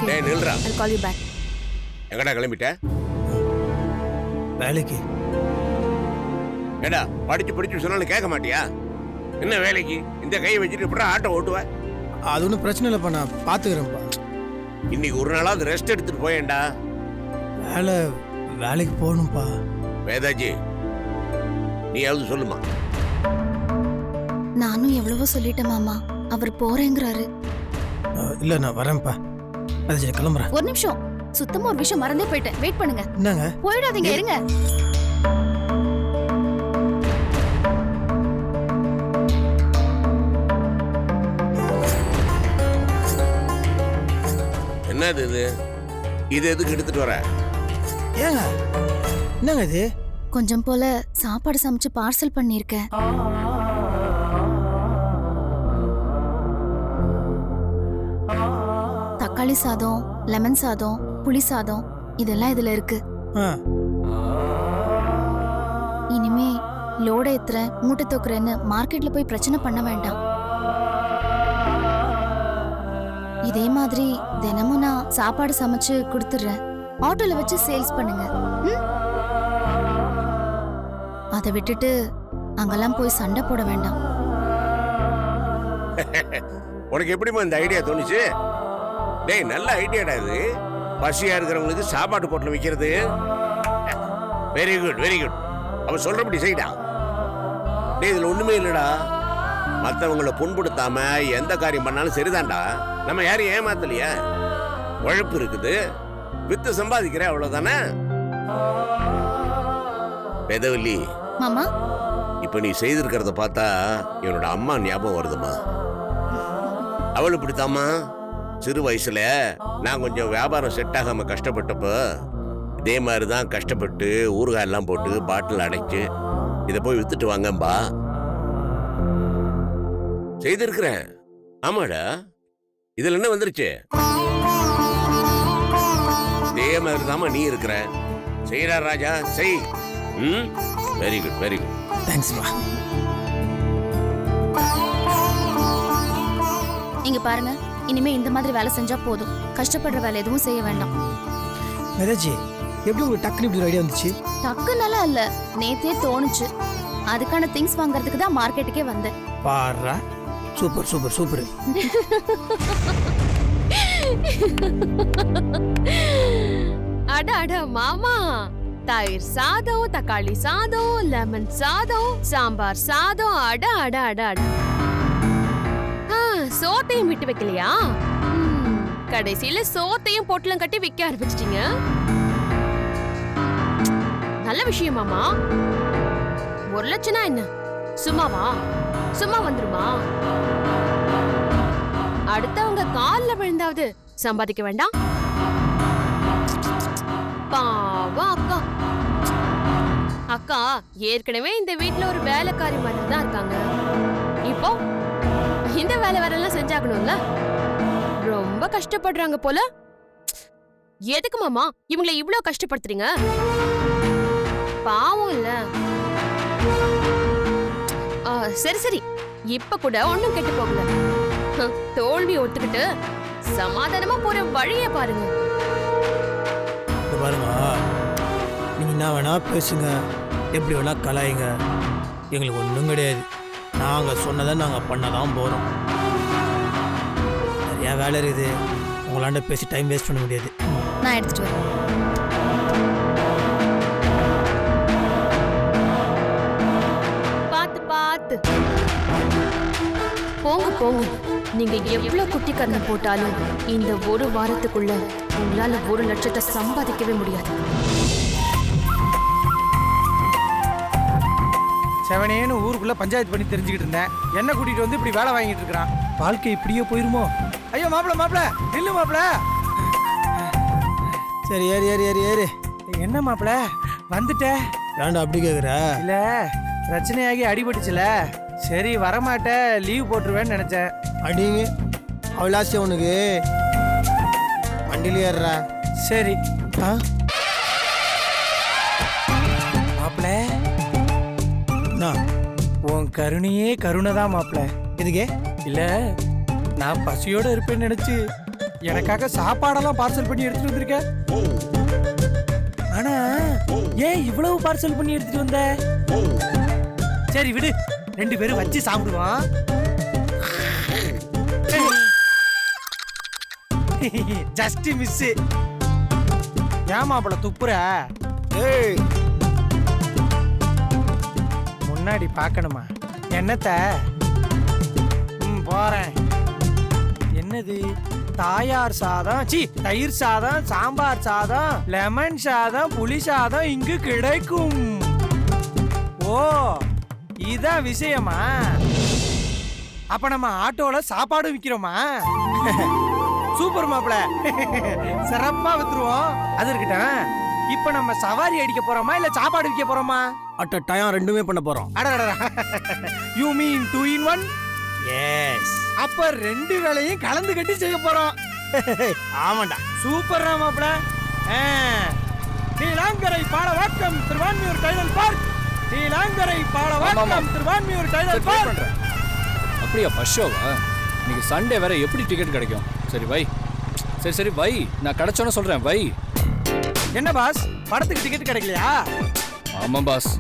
Okay டேய் நில்றா. I'll call you back. எங்கடா கிளம்பிட்ட? வேலைக்கு. ஏடா படிச்சு சொன்னாலும் கேட்க மாட்டியா? என்ன வேலைக்கு? இந்த கையை வச்சுட்டு இப்படி ஆட்டோ ஓட்டுவ? அது ஒன்றும் பிரச்சனை இல்லைப்பா, நான் பார்த்துக்கிறேன்ப்பா. இன்னைக்கு ஒரு நாளாவது ரெஸ்ட் எடுத்துட்டு போயேன்டா. வேலைக்கு போகணும்ப்பா. வேதாஜி நீயாவது சொல்லுமா. நானும் எவ்வளவோ சொல்லிட்டேன் மாமா, அவர் போறேங்கிறாரு. இல்லை நான் வரேன்ப்பா. அது சரி கிளம்புறேன். ஒரு நிமிஷம், சுத்தமா ஒரு விஷயம் மறந்தே போயிட்டேன். வெயிட் பண்ணுங்க. என்னங்க? போயிடாதீங்க, இருங்க. என்னது இது? இது எதுக்கு எடுத்துட்டு வர? ஏங்க என்னங்க இது? கொஞ்சம் போல சாப்பாடு சமைச்சு பார்சல் பண்ணிருக்கேன். தக்காளி சாதம், லெமன் சாதம், புளி சாதம் இதெல்லாம் இதுல இருக்கு. இனிமே லோட ஏத்துறேன், மூட்டை தூக்குறேன்னு மார்க்கெட்ல போய் பிரச்சனை பண்ண வேண்டாம். இதே மாதிரி தினமும் நான் சாப்பாடு சமைச்சு கொடுத்துடுறேன். ஆட்டோல வச்சு சேல்ஸ் பண்ணுங்க. அதை விட்டுட்டு அங்கெல்லாம் போய் சண்டை போட வேண்டாம். உனக்கு எப்படிமா இந்த ஐடியா தோணுச்சு? டேய் நல்ல ஐடியாடா இது. பசியா இருக்கிறவங்களுக்கு சாப்பாட்டு போட்டில் விற்கிறது. Very good very good. அவன் சொல்றபடி செய்டா. டேய் இதுல ஒண்ணுமே இல்லடா. மற்றவங்களை புண்படுத்தாம எந்த காரியம் பண்ணாலும் சரிதான்டா. நம்ம யாரையும் ஏமாத்தலையா? உழைப்பு இருக்குது, வித்து சம்பாதிக்கிற அவ்வளவுதானே. பெதவல்லி மாமா, இப்ப நீ செய்திருக்கிறத பார்த்தா என்னோட அம்மா ஞாபகம் வருதுமா. அவள் இப்படித்தாம்மா சிறு வயசுல நான் கொஞ்சம் வியாபாரம் செட் ஆகாம கஷ்டப்பட்டப்போ இதே மாதிரிதான் கஷ்டப்பட்டு ஊறுகாய் எல்லாம் போட்டு பாட்டில் அடைச்சு இதை போய் வித்துட்டு வாங்கம்பா செய்திருக்கிறேன். ஆமாடா, இதுல என்ன வந்துருச்சு? இதே மாதிரி தாமா நீ இருக்கிற. செய்யறா ராஜா, செய். Very good very good. Thanks பா. இங்க பாருங்க, இனிமே இந்த மாதிரி வேலை செஞ்சா போதும். கஷ்டப்படுற வேலை எதுவும் செய்ய வேண்டாம். மேதாஜி எப்படி உங்களுக்கு டக்குனு இப்படி ஐடியா வந்துச்சு? டக்குனால இல்ல, நேத்தே தோணுச்சு. அதுக்கான திங்ஸ் வாங்குறதுக்கு தான் மார்க்கெட்டுக்கே வந்தேன். பாரா, சூப்பர் சூப்பர் சூப்பர். அட அட மாமா, தயிர் சாதம், தக்காளி சாதம், லெமன் சாதம், சாம்பார் சாதம், அட அட அட அட. சோத்தையும் விட்டு வைக்கலையா? கடைசியில சோத்தையும் பொட்டலம் கட்டி விற்க ஆரம்பிச்சிட்டீங்க. நல்ல விஷயம் மாமா. 1 லட்சம்னா என்ன சும்மாவா? சும்மா வந்துருமா? அடுத்தவங்க கால்ல விழுந்தாவது சம்பாதிக்க வேண்டாம்? பாவம் அக்கா. அக்கா ஏற்கனவே இந்த வீட்ல ஒரு வேலைக்காரி மாதிரி தான் இருக்காங்க. இப்போ இந்த வேலை வரலாம் செஞ்சாகணும்ல. ரொம்ப கஷ்டப்படுறாங்க போல. எதுக்கு மாமா இவங்களை இவ்ளோ கஷ்டப்படுத்துறீங்க? பாவம் இல்ல. சரி சரி, இப்ப கூட ஒண்ணும் கெட்டு போகல. தோல்வி ஒத்துக்கிட்டு சமாதானமா போற வழிய பாருங்க. பாருங்க, நீங்க என்ன வேணா பேசுங்க, எப்படி வேணா கலாயுங்க, எங்களுக்கு ஒன்றும் கிடையாது. நாங்க சொன்னதை நாங்க பண்ணதான் போறோம். நிறைய வேலை இருக்குது, உங்களாண்ட பேசி டைம் வேஸ்ட் பண்ண முடியாது. நான் எடுத்துட்டு வரேன். பாத்து பாத்து போங்க போங்க. நீங்க எவ்வளவு குட்டி கண்ணு போட்டாலும் இந்த ஒரு வாரத்துக்குள்ள உங்களால 1 லட்சத்தை சம்பாதிக்கவே முடியாது. செவனேன்னு ஊருக்குள்ள பஞ்சாயத்து பண்ணி தெரிஞ்சுக்கிட்டு இருந்தேன். என்ன கூட்டிட்டு வந்து இப்படி வேலை வாங்கிட்டு இருக்கிறான். வாழ்க்கை இப்படியே போயிருமோ? ஐயோ மாப்பிள மாப்பிள நில்லு மாப்பிள. சரி ஏறு ஏறு ஏறு ஏறு. என்ன மாப்பிள வந்துட்ட? ஏன்டா அப்படி கேக்குற? இல்ல பிரச்சனையாகி அடிபட்டுச்சுல, சரி வரமாட்ட லீவ் போட்டுருவேன்னு நினைச்சேன். அடிங்க அவளாசியம் உனக்கு. வண்டியில ஏறுறா. சரி மாப்பிள, உன் கருணையே கருணை தான் மாப்பிள. இதுக்கே இல்ல நான் பசியோட இருப்பேன்னு நினைச்சு எனக்காக சாப்பாடெல்லாம் பார்சல் பண்ணி எடுத்துட்டு வந்திருக்க. ஆனா ஏன் இவ்வளவு பார்சல் பண்ணி எடுத்துட்டு வந்த? சரி விடு, 2 பேரும் வச்சு சாப்பிடுவோம். Just miss. ஏமாப்பழ துப்புற? ஏய் முன்னாடி பார்க்கணுமா என்னத்த? போறேன். என்னது? தாயார் சாதம், சி தயிர் சாதம், சாம்பார் சாதம், லெமன் சாதம், புளி சாதம் இங்கு கிடைக்கும். ஓ இதான் விஷயமா? அப்ப நம்ம ஆட்டோல சாப்பாடு விக்கிறோமா? சூப்பர் மாப்பிள, சிறப்பா வித்துருவோம். அது இருக்கட்டும், இப்ப நம்ம சவாரி அடிக்க போறோமா இல்ல சாப்பாடு விற்க போறோமா? அட்ட டயம் 2மே பண்ண போறோம். அடடடா, யூ மீன் 2 in 1? எஸ். அப்ப 2 வேலையும் கலந்து கட்டி செய்ய போறோம். ஆமாண்டா. சூப்பர் மாப்பிள. நீலாங்கரை பாலவாக்கம் திருவான்மியூர் டைடல் பார்க். நீலாங்கரை பாலவாக்கம் திருவான்மியூர் டைடல் பார்க். அப்படியா? ஃபர்ஸ்ட் ஷோவா? இன்னைக்கு சண்டே வேற, எப்படி டிக்கெட் கிடைக்கும்? சரி வை. சரி வை, நான் கிடைச்சோன்னு சொல்றேன் வை. என்ன பாஸ், படத்துக்கு டிக்கெட் கிடைக்கலையா? ஆமாம் பாஸ்.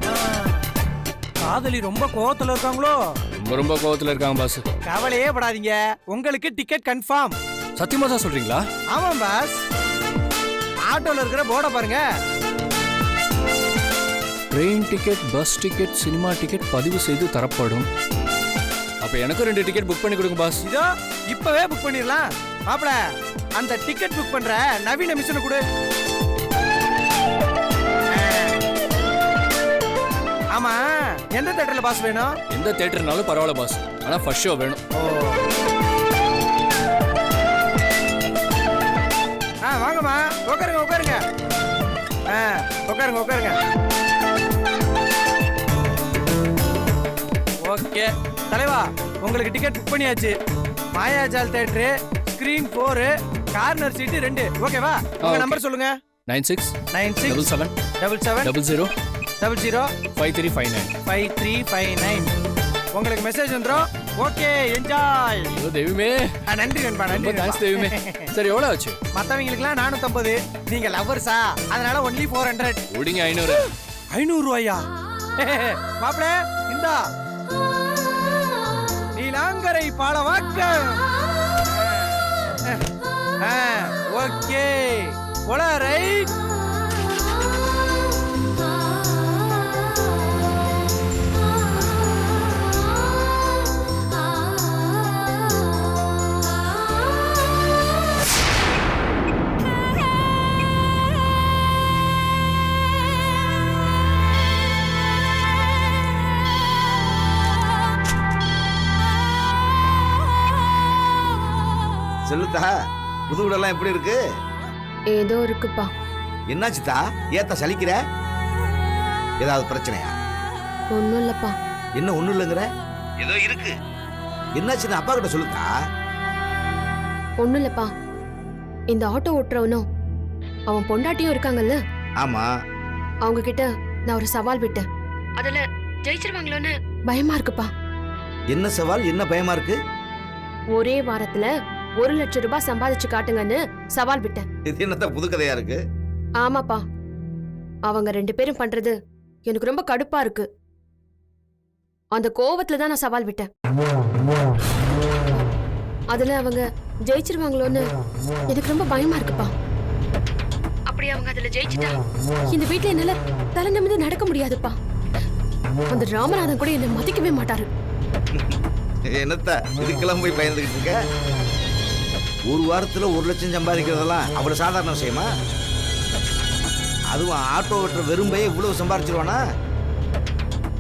காதலி ரொம்ப கோவத்துல இருக்காங்களோ? ரொம்ப கோவத்துல இருக்காங்க பாஸ். கவலையே படாதீங்க, உங்களுக்கு டிக்கெட் கன்ஃபார்ம். சத்தியமா தான் சொல்றீங்களா? ஆமாம் பாஸ். ஆட்டோல இருக்கிற போர்டை பாருங்க. Train ticket, bus ticket, cinema ticket பதிவு செய்து தரப்படும். அப்ப எனக்கும் 2 டிக்கெட் புக் பண்ணி கொடுங்க பாஸ். இதோ இப்பவே புக் பண்ணிடலாம். மாப்பிள, அந்த டிக்கெட் புக் பண்ற நவீன மிஷினை கொடு. ஆமா, எந்த தியேட்டர்ல பாஸ் வேணும்? எந்த தியேட்டர்னாலும் பரவாயில்ல பாஸ், ஆனா ஃபர்ஸ்ட் ஷோ வேணும். வாங்கம்மா, உட்காருங்க உட்காருங்க. உட்காருங்க. ஓகே தலைவா, உங்களுக்கு டிக்கெட் புக் பண்ணியாச்சு. Mayajaal theatre, screen 4, corner seat 2. ஓகேவா? உங்க நம்பர் சொல்லுங்க. 96 96 77 77 00 00 5359 5359. உங்களுக்கு மெசேஜ் வந்துரும். Okay, enjoy. ஐயோ தெய்வமே, நன்றி நண்பா, நன்றி. தேங்க்ஸ் தெய்வமே. சரி எவ்வளவு ஆச்சு? மத்தவங்களுக்குலாம் 450, நீங்க லவ்வர்ஸா, அதனால ஒன்லி 400. ஓடிங்க 500. 500 ரூபாயா? மாப்பிள இந்தா, நீலாங்கரை பாலவாக்கம். ஓகே போல, ரைட். சொல்லுதா, புது வீடெல்லாம் எப்படி இருக்கு? ஏதோ இருக்குப்பா. என்னாச்சுதா, ஏத்த சலிக்கிற? ஏதாவது பிரச்சனையா? ஒன்றும் இல்லப்பா. என்ன ஒண்ணும் இல்லைங்கிற? ஏதோ இருக்கு. என்னாச்சுன்னு அப்பா கிட்ட சொல்லுதா. ஒன்றும் இல்லப்பா, இந்த ஆட்டோ ஓட்டுறவனும் அவன் பொண்டாட்டியும் இருக்காங்கல்ல, ஆமா. அவங்க கிட்ட நான் ஒரு சவால் விட்டேன். அதுல ஜெயிச்சிருவாங்களோன்னு பயமா இருக்குப்பா. என்ன சவால், என்ன பயமா இருக்கு? ஒரே வாரத்துல 1 லட்சம் ரூபாய் சம்பாதிச்சு காட்டுங்கன்னு சவால் விட்டேன். இது என்னத்த புது கதையா இருக்கு? ஆமாப்பா, அவங்க 2 பேரும் பண்றது எனக்கு ரொம்ப கடுப்பா இருக்கு. அந்த கோவத்துல தான் நான் சவால் விட்டேன். அதுல அவங்க ஜெயிச்சிருவாங்களோன்னு எனக்கு ரொம்ப பயமா இருக்குப்பா. அப்படி அவங்க அதுல ஜெயிச்சிட்டா இந்த வீட்டுல என்னால தலை நிமிர்ந்து நடக்க முடியாதுப்பா. அந்த ராமநாதன் கூட என்னை மதிக்கவே மாட்டாரு. என்னத்த இதுக்கெல்லாம் போய் பயந்துகிட்டு இருக்க? ஒரு வாரத்துல 1 லட்சம் சம்பாதிக்கிறதெல்லாம் அவ்வளவு சாதாரண விஷயமா? அதுவும் ஆட்டோ ஓட்டுற வெறும்பையே இவ்வளவு சம்பாதிச்சிருவானா?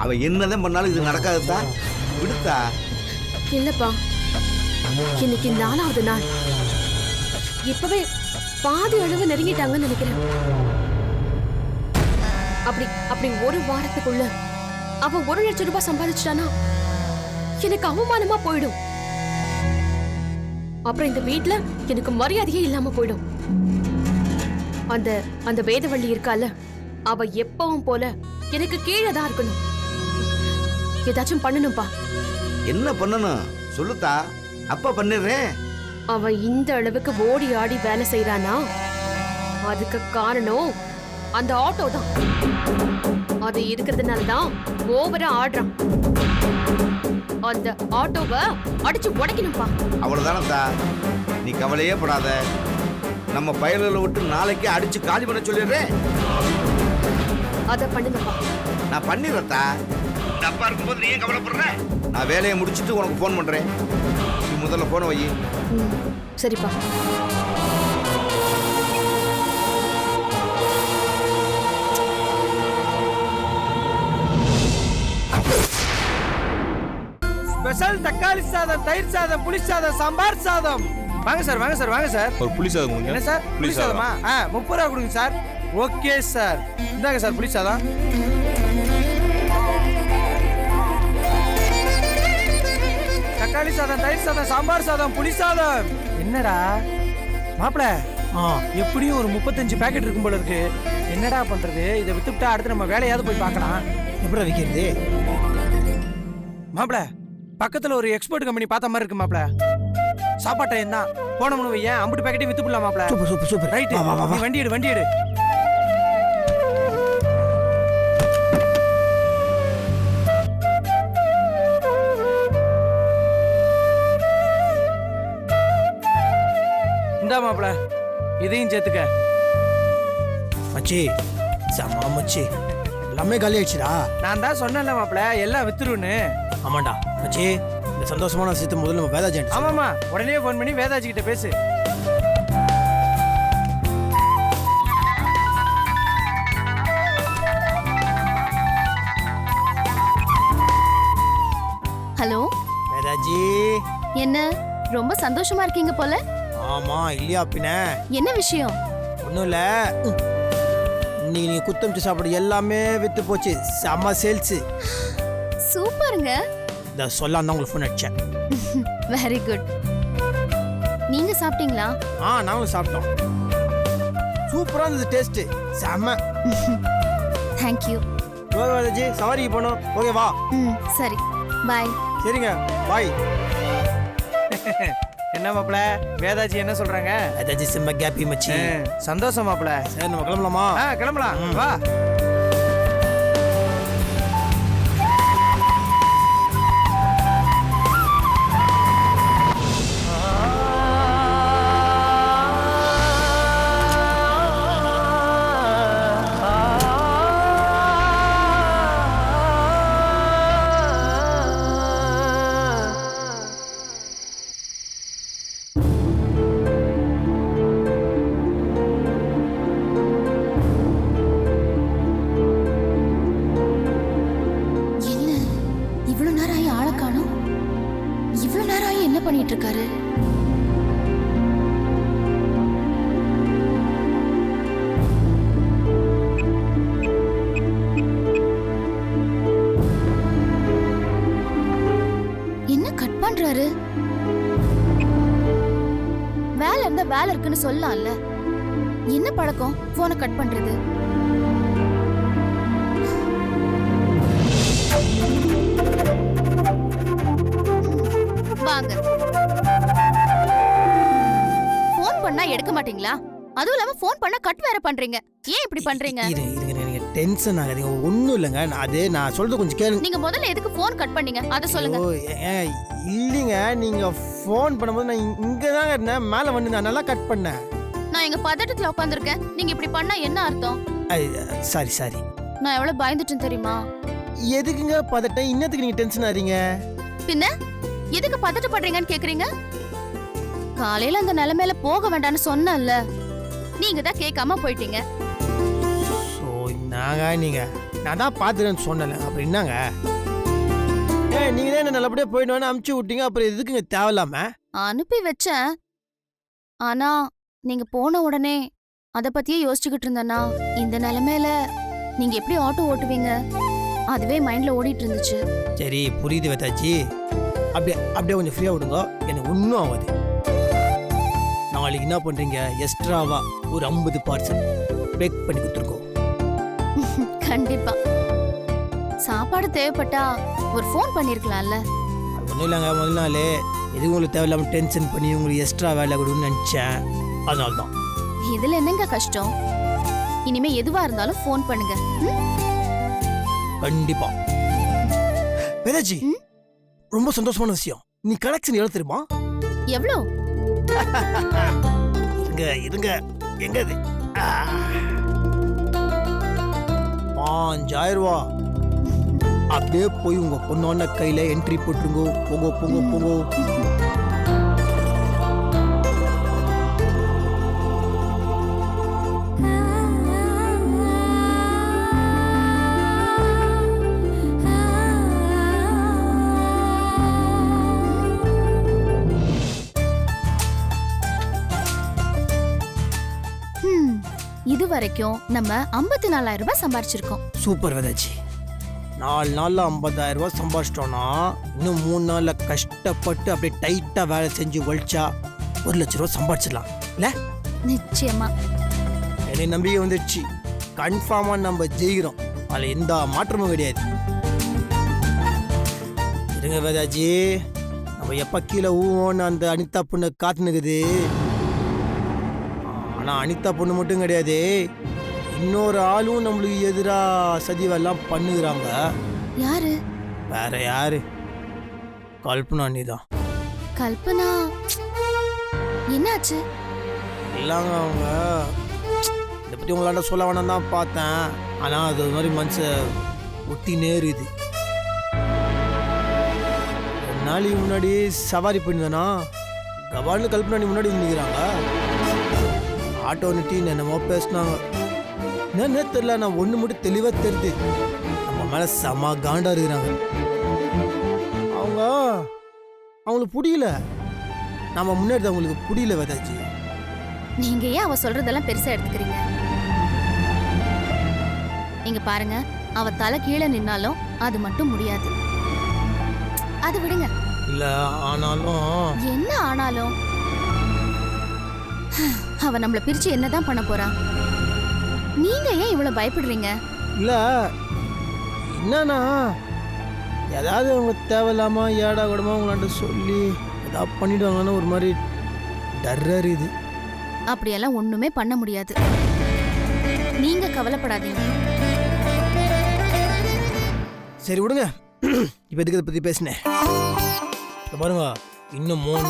அவன் என்னதான் பண்ணாலும் இது நடக்காதுதா. விடுத்தா. இல்லப்பா, இன்னைக்கு 4வது நாள். இப்பவே பாதி அளவு நெருங்கிட்டாங்கன்னு நினைக்கிறேன். அப்படி ஒரு வாரத்துக்குள்ள அவன் 1 லட்சம் ரூபாய் சம்பாதிச்சிட்டானா எனக்கு அவமானமா போயிடும். அப்புறம் இந்த வீட்ல எனக்கு மரியாதையே இல்லாம போயிடும். அந்த வேதவள்ளி இருக்கால, அவ எப்பவும் போல எனக்கு கீழே தான் இருக்கணும். ஏதாச்சும் பண்ணணும்பா. என்ன பண்ணணும் சொல்லுத்தா, அப்பா பண்ணிடுறேன். அவன் இந்த அளவுக்கு ஓடி ஆடி வேலை செய்யறானா அதுக்கு காரணம் அந்த ஆட்டோ தான். அது இருக்கிறதுனால தான் ஓவரா ஆடுறான். அந்த ஆட்டோவை அடிச்சு உடைக்கணும்பா. அவ்வளவுதானத்தா, நீ கவலையே படாத. நம்ம பயல்களை விட்டு நாளைக்கு அடிச்சு காலி பண்ண சொல்லிடுறேன். அத பண்ணுங்கப்பா. நான் பண்ணிடுறேன்தா. அப்பா இருக்கும்போது நீ ஏன் கவலைப்படுற? நான் வேலையை முடிச்சிட்டு உனக்கு ஃபோன் பண்றேன். நீ முதல்ல போன வை. சரிப்பா. ஸ்பெஷல் தக்காளி சாதம், தயிர் சாதம், புளி சாதம், சாம்பார் சாதம். வாங்க சார், வாங்க சார், வாங்க சார். ஒரு புளி சாதம் கொடுங்க. என்ன சார், புளி சாதமா? 30 ரூபா கொடுங்க சார். ஓகே சார், இந்தாங்க சார் புளி சாதம். தக்காளி சாதம், தயிர் சாதம், சாம்பார் சாதம், புளி சாதம். என்னடா மாப்பிள, எப்படியும் ஒரு 35 பேக்கெட் இருக்கும் போல இருக்கு. என்னடா பண்றது? இதை வித்துட்டா அடுத்து நம்ம வேலையாவது போய் பார்க்கலாம். எப்படி விற்கிறது? மாப்பிள, பக்கத்துல ஒரு எக்ஸ்போர்ட் கம்பெனி பார்த்த மாதிரி இருக்கு மாப்பிள. சாப்பாட்டை என்ன போனோம்னு வையேன், 50 பேக்கெட்டையும் வித்து போடலாம் மாப்பிள. Super super super. ரைட், நீ வண்டி எடு, வண்டி எடு. இந்தா மாப்பிள, இதையும் சேர்த்துக்க. மச்சி சமா மச்சி, எல்லாமே காலி ஆயிடுச்சுடா. நான் தான் சொன்னேன்ல மாப்பிள, எல்லாம் வித்துருன்னு. ஆமாண்டா மச்சி, இந்த சந்தோஷமான விஷயத்தை முதல்ல நம்ம வேதாஜி. ஆமாமா, உடனே ஃபோன் பண்ணி வேதாஜி கிட்ட பேசு. ஹலோ வேதாஜி. என்ன ரொம்ப சந்தோஷமா இருக்கீங்க போல? ஆமா, இல்லையா பின்ன? என்ன விஷயம்? ஒன்றும் இல்லை, இன்னைக்கு நீங்கள் குத்தமிச்சு சாப்பிட எல்லாமே விற்று போச்சு. செம்ம சேல்ஸு. சூப்பருங்க. இதை சொல்லாம தான் உங்களுக்கு ஃபோன் அடித்தேன். Very good. நீங்க சாப்பிட்டீங்களா? நாங்களும் சாப்பிட்டோம். சூப்பராக இருந்தது டேஸ்ட்டு, செம்ம. தேங்க்யூ. வேதாஜி, சவாரிக்கு போகணும். ஓகே வா. சரி, பாய். சரிங்க, பாய். என்ன மாப்பிள, வேதாஜி என்ன சொல்றாங்க? வேதாஜி செம்ம கேப்பி மச்சி. சந்தோஷம் மாப்பிள. சரி, நம்ம கிளம்பலாமா? கிளம்பலாம், வா. பண்ணிட்டு இருக்காரு? என்ன கட் பண்றாரு? வேலை இருந்தா வேலை இருக்குன்னு சொல்லலாம்ல. என்ன பழக்கம் போனை கட் பண்றது? வாங்க. போன் பண்ணா எடுக்க மாட்டீங்களா? அதுவும் இல்லாம போன் பண்ணா கட் வேற பண்றீங்க. ஏன் இப்படி பண்றீங்க? நீங்க டென்ஷன் ஆகாதீங்க. ஒண்ணும் இல்லைங்க. நான் சொல்றது கொஞ்சம் கேளுங்க. நீங்க முதல்ல எதுக்கு போன் கட் பண்ணீங்க அத சொல்லுங்க. இல்லைங்க, நீங்க போன் பண்ணும்போது நான் இங்கதாங்க இருந்தேன், மேல வந்து நான் நல்லா கட் பண்ணேன். நான் எங்க பதட்டத்துல உட்கார்ந்திருக்கேன். நீங்க இப்படி பண்ணா என்ன அர்த்தம்? சாரி. நான் எவ்வளவு பயந்துட்டேன் தெரியுமா? எதுக்குங்க பதட்டம்? இன்னத்துக்கு நீங்க டென்ஷன் ஆறீங்க? பின்ன எதுக்கு பதட்டப்படுறீங்கன்னு கேக்குறீங்க? காலையில அந்த நிலைமையில போக வேண்டாம்னு சொன்னேன்ல, நீங்க தான் கேட்காம போயிட்டீங்க. நான் தான் பாத்துறேன்னு சொன்னல, அப்புறம் என்னங்க? நீங்க தான் என்ன நல்லபடியா போயிடுவான்னு அமுச்சு விட்டீங்க, அப்புறம் எதுக்குங்க தேவையில்லாம? அனுப்பி வச்சேன். ஆனா நீங்க போன உடனே அத பத்தியே யோசிச்சுக்கிட்டு இருந்தேன்னா, இந்த நிலைமையில நீங்க எப்படி ஆட்டோ ஓட்டுவீங்க? அதுவே மைண்ட்ல ஓடிட்டு இருந்துச்சு. சரி, புரியுது வேதாஜி. அப்படியே கொஞ்சம் ஃப்ரீயா விடுங்க, எனக்கு ஒன்றும் ஆகாது. நாளைக்கு என்ன பண்றீங்க? எக்ஸ்ட்ராவா ஒரு 50 பார்சல் பேக் பண்ணி கொடுத்துருக்கோம். கண்டிப்பா. சாப்பாடு தேவைப்பட்டா ஒரு ஃபோன் பண்ணிருக்கலாம்ல. ஒன்றும் இல்லைங்க, முதல் நாள் எதுவும் உங்களுக்கு தேவையில்லாமல் டென்ஷன் பண்ணி உங்களுக்கு எக்ஸ்ட்ரா வேலை கொடுன்னு நினச்சேன். அதனால தான். இதுல என்னங்க கஷ்டம்? இனிமே எதுவா இருந்தாலும் ஃபோன் பண்ணுங்க. ம்? கண்டிப்பா. வேதாஜி, ரொம்ப சந்தோஷமான விஷயம். நீ கலெக்ஷன் எவ்வளவு தெரியுமா? எவ்வளோ? இருங்க எங்க இது? 5000 ரூபா. அப்படியே போய் உங்க பொண்ணோட கையில என்ட்ரி போட்டுருங்கோ. போங்க போங்க போங்க. இது வரைக்கும் நம்ம 54,000 ரூபாய் சம்பாரிச்சிருக்கோம். சூப்பர் வேதாஜி. 4 நாள்ல 50,000 ரூபாய் சம்பாதிச்சிட்டோம்னா இன்னும் 3 நாள்ல கஷ்டப்பட்டு அப்படியே டைட்டா வேலை செஞ்சு ஒழிச்சா 1,00,000 ரூபாய் சம்பாதிச்சிடலாம் இல்ல? நிச்சயமா. என்னை நம்பிக்கை வந்துடுச்சு. கன்ஃபார்மா நம்ம ஜெயிக்கிறோம். அதுல எந்த மாற்றமும் கிடையாது. இருங்க வேதாஜி, நம்ம எப்ப கீழே ஊவோன்னு அந்த அனிதா பொண்ணு காத்துனுக்குது. ஆனா அனிதா பொண்ணு மட்டும் கிடையாது, இன்னொரு ஆளும் நம்மளுக்கு எதிரா சதிவெல்லாம் பண்ணுகிறாங்க. யாரு? வேற யாரு? கல்பனா நீதான். கல்பனா? என்னாச்சு? இல்லைங்க, அவங்க இதை பற்றி உங்களாண்ட சொல்ல வேணாம் தான் பார்த்தேன். ஆனால் அது ஒரு மாதிரி மனசை ஒட்டி நேருது. 2 நாளைக்கு முன்னாடி சவாரி பண்ணியிருந்தேனா கபால்னு கல்பனா நீ முன்னாடி நிற்கிறாங்க. ஆட்டோ நிட்டி என்னமோ பேசினாங்க. என்னன்னே தெரியல, நான் ஒன்று மட்டும் தெளிவாக தெரியுது. நம்ம மேலே செம காண்டா இருக்கிறாங்க. அவங்களுக்கு புரியல, நம்ம முன்னாடி அவங்களுக்கு புரியல வேதாஜி. நீங்க ஏன் அவ சொல்றதெல்லாம் பெருசா எடுத்துக்கிறீங்க? நீங்க பாருங்க, அவ தலை கீழே நின்னாலும் அது மட்டும் முடியாது. அது விடுங்க. இல்ல ஆனாலும் என்ன ஆனாலும் அவ நம்மள பிரிச்சு என்னதான் பண்ண போறா? நீங்க ஏன் இவ்வளவு பயப்படுறீங்க? இல்ல என்னன்னா, ஏதாவது அவங்க தேவையில்லாம ஏடா கூடமா உங்களாண்ட சொல்லி ஏதாவது பண்ணிடுவாங்கன்னு ஒரு மாதிரி டர்ரறியுது. அப்படியெல்லாம் ஒண்ணுமே பண்ண முடியாது. நீங்க கவலைப்படாதீங்க. சரி விடுங்க, இப்போ எதுக்கு இதை பத்தி பேசினேன்? பாருங்க, இன்னும் 3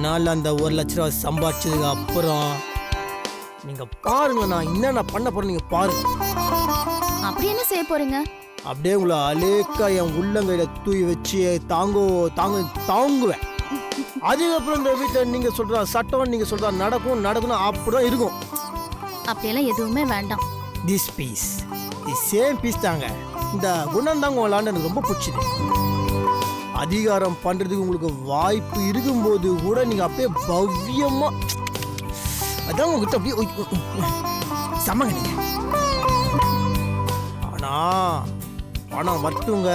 நாள் அந்த 1,00,000 ரூபாய் சம்பாதிச்சதுக்கு அப்புறம் நீங்க பாருங்க, நான் என்னென்ன பண்ண போறேன் நீங்க பாருங்க. அப்படி என்ன செய்ய போறீங்க? அப்படியே உங்களை அலேக்கா என் உள்ளங்கையில தூக்கி வச்சு தாங்குவேன். அதுக்கப்புறம் இந்த வீட்டில் நீங்க சொல்ற சட்டம் நீங்க சொல்ற நடக்கணும் அப்படிதான் இருக்கும். அப்படியெல்லாம் எதுவுமே வேண்டாம். This piece the same piece தாங்க. இந்த குணம் தாங்க உங்களாண்ட எனக்கு ரொம்ப பிடிச்சது. அதிகாரம் பண்றதுக்கு உங்களுக்கு வாய்ப்பு இருக்கும்போது கூட நீங்க அப்படியே பவ்யமா அதான் உங்ககிட்ட அப்படியே சமங்க நீங்க. ஆனா பணம் வரட்டுங்க,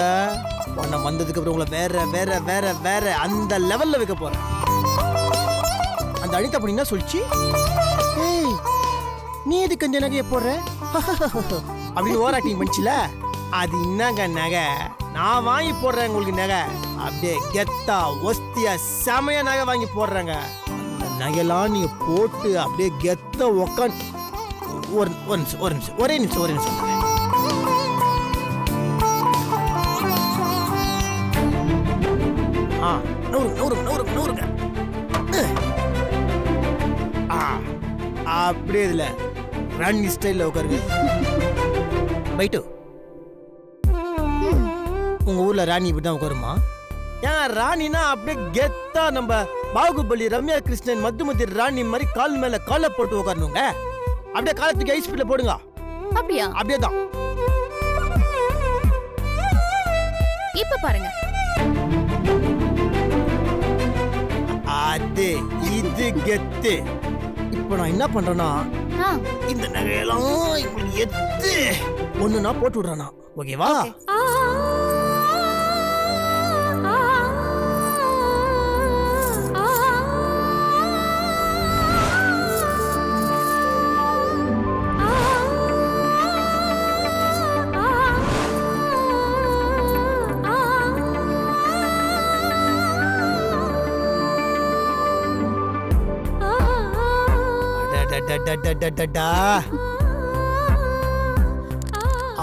பணம் வந்ததுக்கு அப்புறம் உங்களை வேற வேற வேற வேற அந்த லெவல்ல வைக்க போறேன். அந்த அனிதா பண்ணி என்ன சொல்லிச்சு? ஏய், நீ எதுக்கு கொஞ்சம் நகையை போடுற அப்படின்னு ஓவர் ஆக்டிங் பண்ணிச்சுல, அது என்னங்க நகை நான் வாங்கி போடுறேன் உங்களுக்கு நகை. அப்படியே கெத்தா ஒஸ்தியா செமையா நகை வாங்கி போடுறேங்க. அந்த நகையெல்லாம் நீங்க போட்டு அப்படியே கெத்த உக்காந்து ஒரே நிமிஷம் நூறுங்க. அப்படியே இதுல ராணி ஸ்டைல்ல உட்காருங்க. பைட்டு, உங்க ஊர்ல ராணி இப்படிதான் உட்காருமா? ஏன் ராணினா அப்படியே கெத்தா நம்ம பாகுபலி ரம்யா கிருஷ்ணன் மதுமதி ராணி மாதிரி கால் மேல காலை போட்டு உட்காரணுங்க. அப்படியே காலத்துக்கு ஐஸ் ஸ்பீட்ல போடுங்க. அப்படியா? அப்படியே தான். இப்ப பாருங்க. அது இது கெத்து. இப்போ நான் என்ன பண்றேன்னா, இந்த நகையெல்லாம் இப்படி எடுத்து ஒண்ணு நான் போட்டு விடுறேன்னா, ஓகேவா? அடடடடடடடடா.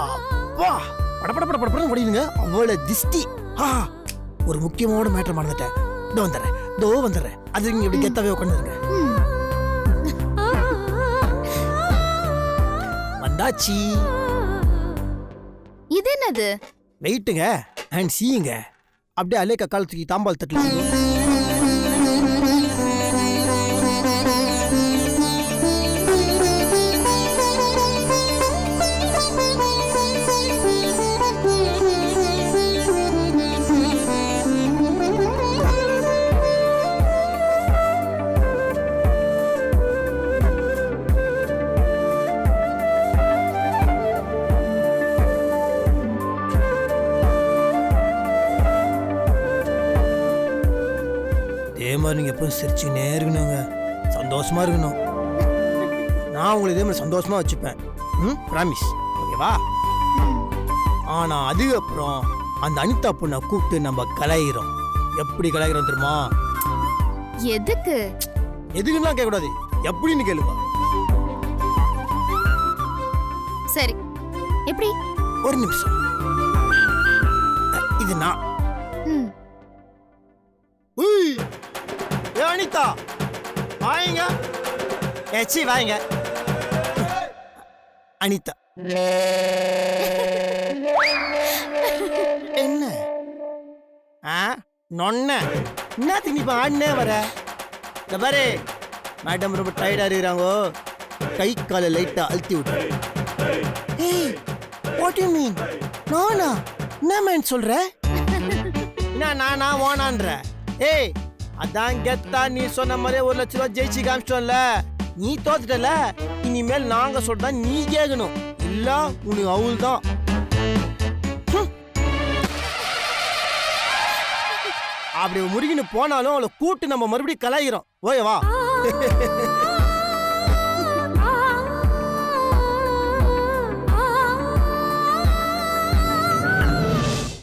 அப்பா படபடபடபடன்னு ஓடிடுங்க. அவ்வளோ திஷ்டி. ஒரு முக்கியமான மேட்டர் மறந்துட்டேன். இதோ வந்துடுறேன். அது நீங்க இப்படி கெத்தாவே உட்காந்துருங்க. வந்தாச்சி. இது என்னது? வெயிட்டுங்க அண்ட் சீங்க. அப்படியே அலேக்கா கால தூக்கி தாம்பால் தட்டல. இதே மாதிரி நீங்கள் எப்பவும் சிரிச்சுக்கினே இருக்கணுங்க. சந்தோஷமா இருக்கணும். நான் உங்களை இதே மாதிரி சந்தோஷமா வச்சுப்பேன். ப்ராமிஸ். ஓகேவா? ஆனால் அதுக்கப்புறம் அந்த அனிதா பொண்ணை கூப்பிட்டு நம்ம கலாயிறோம். எப்படி கலாயிறோம் தெரியுமா? எதுக்கு? எதுக்குன்னா கேட்கக்கூடாது. எப்படின்னு கேளுப்பா. சரி, எப்படி? ஒரு நிமிஷம். இது நான். ம். உய், ஏ அனிதா வாங்க. ஏச்சி வாங்க. அனிதா என்ன நொன்ன என்னத்துக்கு நீ இப்போ ஆடினே வர? இந்த பாரு மேடம் ரொம்ப டயர்டாக இருக்கிறாங்கோ. கை காலை லைட்டாக அழுத்தி விட்டு. ஏய் வாட் யூ மீன்? நானா? என்ன மேன் சொல்ற? என்ன நானா ஓனான்ற? ஏய் அதான் கெத்தா நீ சொன்ன மாதிரியே 1 லட்ச ரூபா ஜெயிச்சு காமிச்சிட்டோம்ல. நீ தோத்துட்டல. இனிமேல் நாங்க சொல்றதா நீ கேட்கணும். இல்ல உனக்கு அவள் தான். அப்படி முருகின்னு போனாலும் அவளை கூட்டு நம்ம மறுபடியும் கலாயிறோம். ஓகேவா?